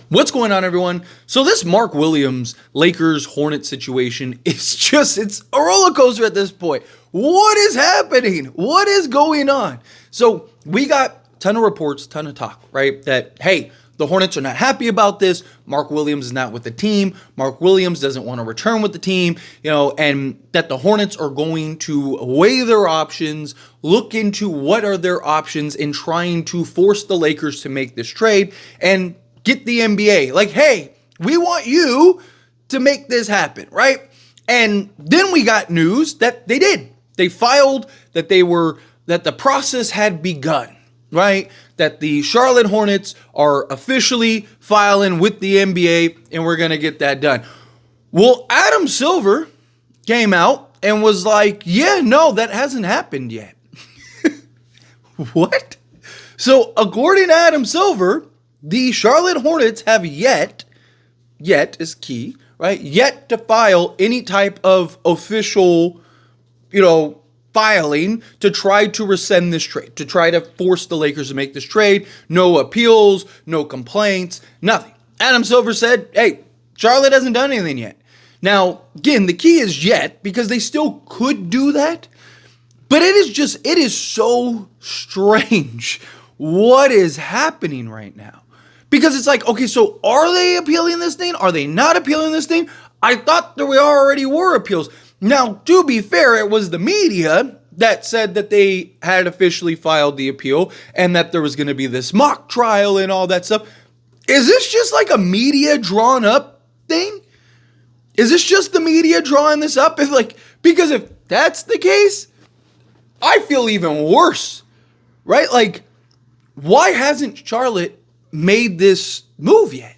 What's going on, everyone? So this Mark Williams Lakers Hornets situation is it's a roller coaster at this point. What is happening? What is going on? So we got a ton of reports, ton of talk, right? That, hey, the Hornets are not happy about this. Mark Williams is not with the team. Mark Williams doesn't want to return with the team, and that the Hornets are going to weigh their options, look into what are their options in trying to force the Lakers to make this trade and get the NBA. Like, hey, we want you to make this happen, right? And then we got news that they did. They filed that the process had begun, right? That the Charlotte Hornets are officially filing with the NBA, and we're going to get that done. Well, Adam Silver came out and was like, yeah, no, that hasn't happened yet. What? So according to Adam Silver, the Charlotte Hornets have yet is key, right? Yet to file any type of official, filing to try to rescind this trade, to try to force the Lakers to make this trade. No appeals, no complaints, nothing. Adam Silver said, hey, Charlotte hasn't done anything yet. Now, again, the key is yet, because they still could do that, but it is so strange what is happening right now. Because it's like, okay, so are they appealing this thing? Are they not appealing this thing? I thought that we already were appeals. Now, to be fair, it was the media that said that they had officially filed the appeal and that there was going to be this mock trial and all that stuff. Is this just like a media drawn up thing? Is this just the media drawing this up? Because if that's the case, I feel even worse, right? Like, why hasn't Charlotte made this move yet?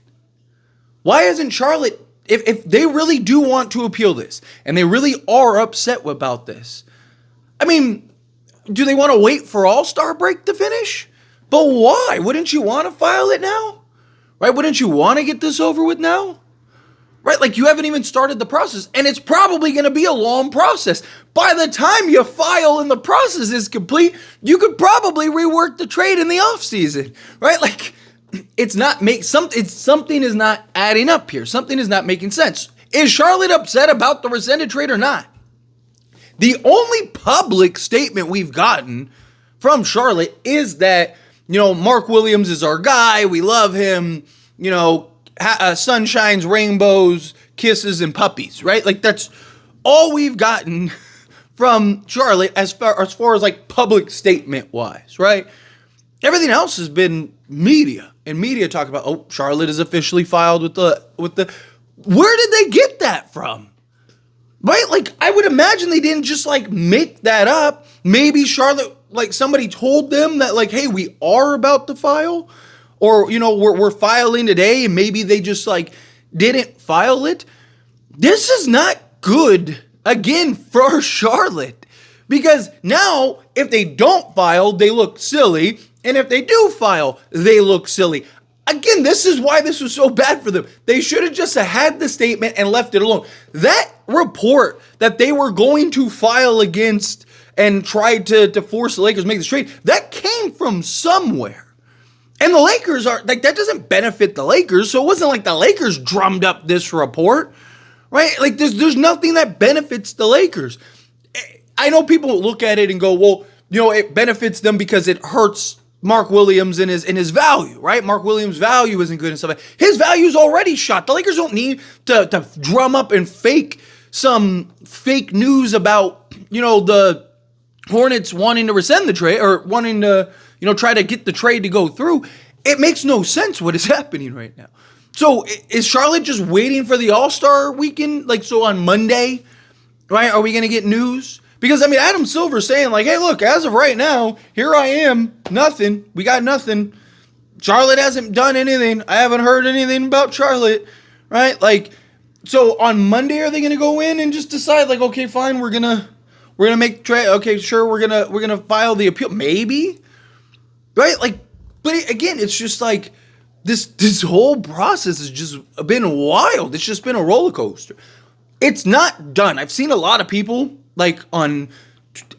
Why hasn't Charlotte, if they really do want to appeal this and they really are upset about this, I mean, do they want to wait for All-Star break to finish? But why? Wouldn't you want to file it now? Right? Wouldn't you want to get this over with now? Right? Like, you haven't even started the process, and it's probably going to be a long process. By the time you file and the process is complete, you could probably rework the trade in the offseason, right? Like, something is not adding up here. Something is not making sense. Is Charlotte upset about the rescinded trade or not? The only public statement we've gotten from Charlotte is that, Mark Williams is our guy. We love him. Sunshines, rainbows, kisses, and puppies, right? Like, that's all we've gotten from Charlotte as far as like public statement wise, right? Everything else has been media, and media talk about, oh, Charlotte is officially filed with the, where did they get that from? Right? Like, I would imagine they didn't just like make that up. Maybe Charlotte, like somebody told them that like, hey, we are about to file, or, we're filing today, and maybe they just like didn't file it. This is not good, again, for Charlotte, because now if they don't file, they look silly. And if they do file, they look silly. Again, this is why this was so bad for them. They should have just had the statement and left it alone. That report that they were going to file against and try to force the Lakers to make this trade, that came from somewhere. And the Lakers are, like, that doesn't benefit the Lakers. So it wasn't like the Lakers drummed up this report, right? Like, there's nothing that benefits the Lakers. I know people look at it and go, well, it benefits them because it hurts Mark Williams and his value, right? Mark Williams' value isn't good and stuff like that. His value's already shot. The Lakers don't need to drum up and fake some fake news about, the Hornets wanting to rescind the trade or wanting to, try to get the trade to go through. It makes no sense what is happening right now. So is Charlotte just waiting for the All-Star weekend? Like, so on Monday, right? Are we going to get news? Because, Adam Silver's saying, like, hey, look, as of right now, here I am, nothing. We got nothing. Charlotte hasn't done anything. I haven't heard anything about Charlotte, right? Like, so on Monday, are they going to go in and just decide, like, okay, fine, we're gonna make trade. Okay, sure, we're gonna file the appeal, maybe, right? Like, but again, it's just like this whole process has just been wild. It's just been a roller coaster. It's not done. I've seen a lot of people, like on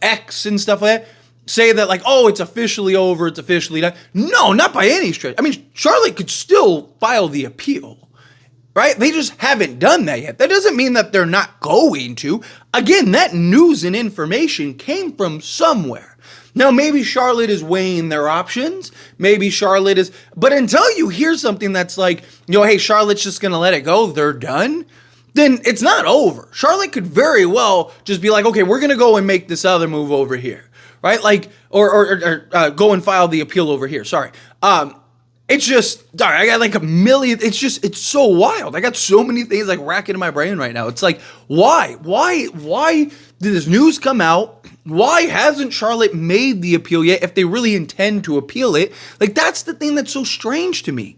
X and stuff like that, say that like, oh, it's officially over, it's officially done. No, not by any stretch. I mean, Charlotte could still file the appeal, right? They just haven't done that yet. That doesn't mean that they're not going to. Again, that news and information came from somewhere. Now, maybe Charlotte is weighing their options. Maybe Charlotte is, but until you hear something that's like, hey, Charlotte's just going to let it go, they're done, then it's not over. Charlotte could very well just be like, okay, we're going to go and make this other move over here, right? Like, or go and file the appeal over here. Sorry. It's just, I got like a million, it's so wild. I got so many things like racking in my brain right now. It's like, why did this news come out? Why hasn't Charlotte made the appeal yet if they really intend to appeal it? Like, that's the thing that's so strange to me.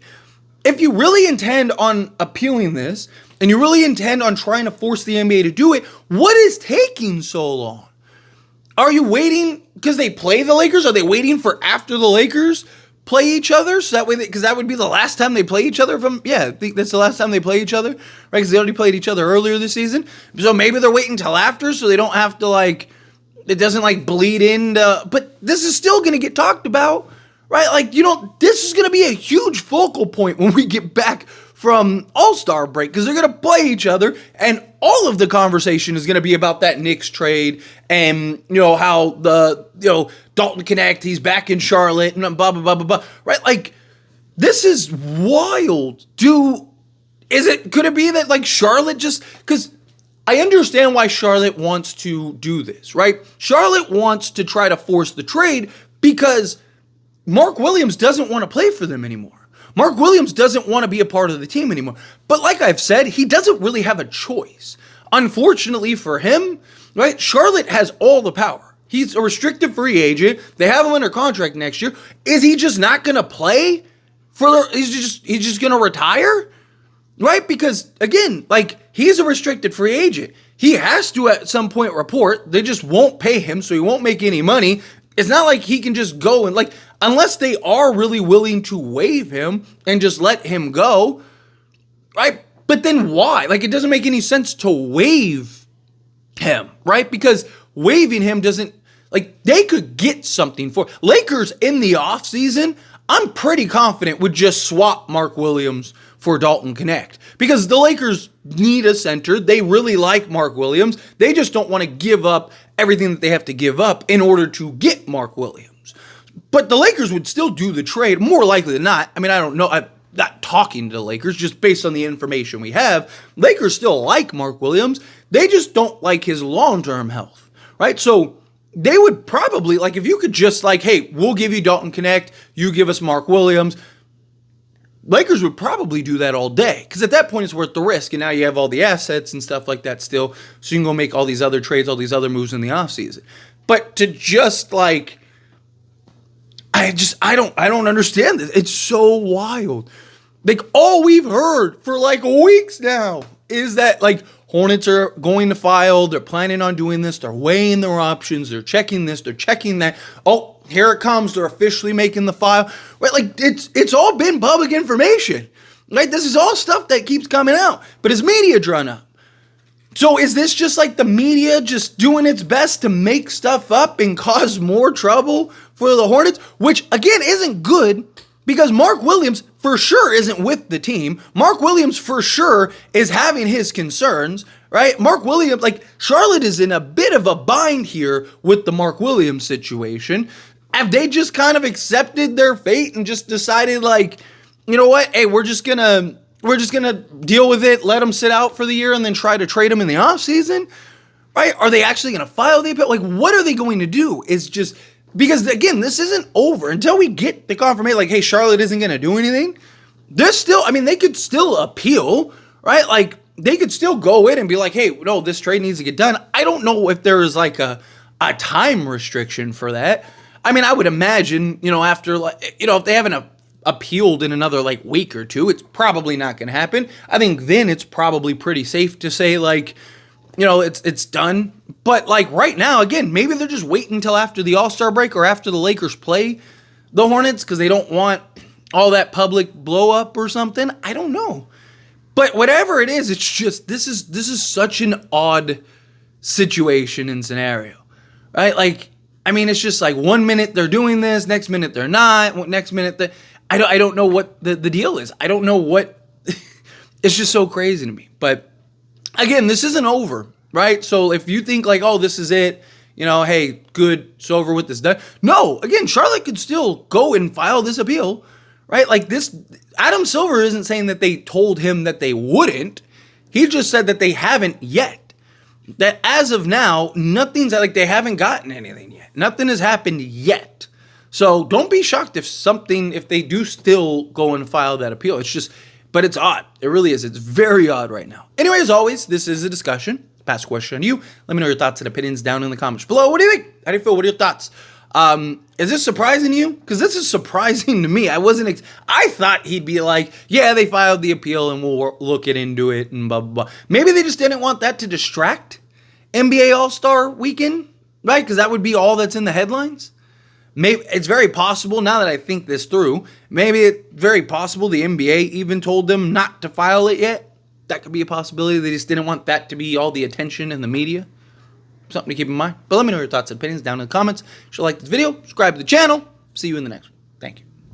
If you really intend on appealing this, and you really intend on trying to force the NBA to do it, what is taking so long? Are you waiting because they play the Lakers? Are they waiting for after the Lakers play each other? So that way, because that would be the last time they play each other I think that's the last time they play each other, right? Because they already played each other earlier this season. So maybe they're waiting till after so they don't have to it doesn't bleed into, but this is still going to get talked about, right? This is going to be a huge focal point when we get back from All-Star break, because they're going to play each other, and all of the conversation is going to be about that Knicks trade and, how Dalton Connect, he's back in Charlotte, and blah, blah, blah, blah, blah, right? This is wild. Could it be that, Charlotte just, because I understand why Charlotte wants to do this, right? Charlotte wants to try to force the trade because Mark Williams doesn't want to play for them anymore. Mark Williams doesn't want to be a part of the team anymore. But like I've said, he doesn't really have a choice. Unfortunately for him, right, Charlotte has all the power. He's a restricted free agent. They have him under contract next year. Is he just not going to play? He's just going to retire? Right? Because, again, he's a restricted free agent. He has to at some point report. They just won't pay him, so he won't make any money. It's not like he can just go and, unless they are really willing to waive him and just let him go, right? But then why? It doesn't make any sense to waive him, right? Because waiving him doesn't, they could get something for Lakers in the offseason. I'm pretty confident would just swap Mark Williams for Dalton Connect, because the Lakers need a center. They really like Mark Williams. They just don't want to give up everything that they have to give up in order to get Mark Williams. But the Lakers would still do the trade, more likely than not. I mean, I don't know. I'm not talking to the Lakers, just based on the information we have. Lakers still like Mark Williams. They just don't like his long-term health, right? So they would probably, if you could just hey, we'll give you Dalton Connect, you give us Mark Williams, Lakers would probably do that all day, because at that point it's worth the risk, and now you have all the assets and stuff like that still, so you can go make all these other trades, all these other moves in the offseason. But to just I don't understand this. It's so wild. All we've heard for weeks now is that Hornets are going to file, they're planning on doing this, they're weighing their options, they're checking this, they're checking that. Oh, here it comes, they're officially making the file. Right? It's all been public information. Right? This is all stuff that keeps coming out, but it's media drawn up. So is this just the media just doing its best to make stuff up and cause more trouble for the Hornets, which again isn't good, because Mark Williams for sure isn't with the team. Mark Williams for sure is having his concerns, right? Mark Williams, Charlotte is in a bit of a bind here with the Mark Williams situation. Have they just kind of accepted their fate and just decided you know what? Hey, we're just gonna deal with it, let him sit out for the year, and then try to trade him in the offseason? Right? Are they actually going to file the appeal? What are they going to do? It's just, because again, this isn't over until we get the confirmation, hey, Charlotte isn't going to do anything. There's still, they could still appeal, right? They could still go in and be hey, no, this trade needs to get done. I don't know if there is a time restriction for that. I would imagine, after, if they haven't appealed in another week or two, it's probably not going to happen. I think then it's probably pretty safe to say it's done. But right now, again, maybe they're just waiting until after the All-Star break or after the Lakers play the Hornets because they don't want all that public blow up or something. I don't know. But whatever it is, it's just, this is such an odd situation and scenario, right? I mean, it's just like 1 minute they're doing this, next minute they're not, next minute I don't know what the deal is. I don't know what. It's just so crazy to me. But again, this isn't over, right? So if you think like, oh, this is it, hey, good, it's over with this. No, again, Charlotte could still go and file this appeal, right? Like this, Adam Silver isn't saying that they told him that they wouldn't. He just said that they haven't yet. That as of now, nothing's like they haven't gotten anything yet. Nothing has happened yet. So don't be shocked if they do still go and file that appeal. It's just, but it's odd. It really is. It's very odd right now. Anyway, as always, this is a discussion. Pass a question on you. Let me know your thoughts and opinions down in the comments below. What do you think? How do you feel? What are your thoughts? Is this surprising to you? Because this is surprising to me. I thought he'd be like, yeah, they filed the appeal and we'll look into it and blah, blah, blah. Maybe they just didn't want that to distract NBA All-Star Weekend, right? Because that would be all that's in the headlines. Maybe it's very possible, now that I think this through, maybe it's very possible the NBA even told them not to file it yet. That could be a possibility. They just didn't want that to be all the attention in the media. Something to keep in mind. But let me know your thoughts and opinions down in the comments. If you like this video, subscribe to the channel. See you in the next one. Thank you.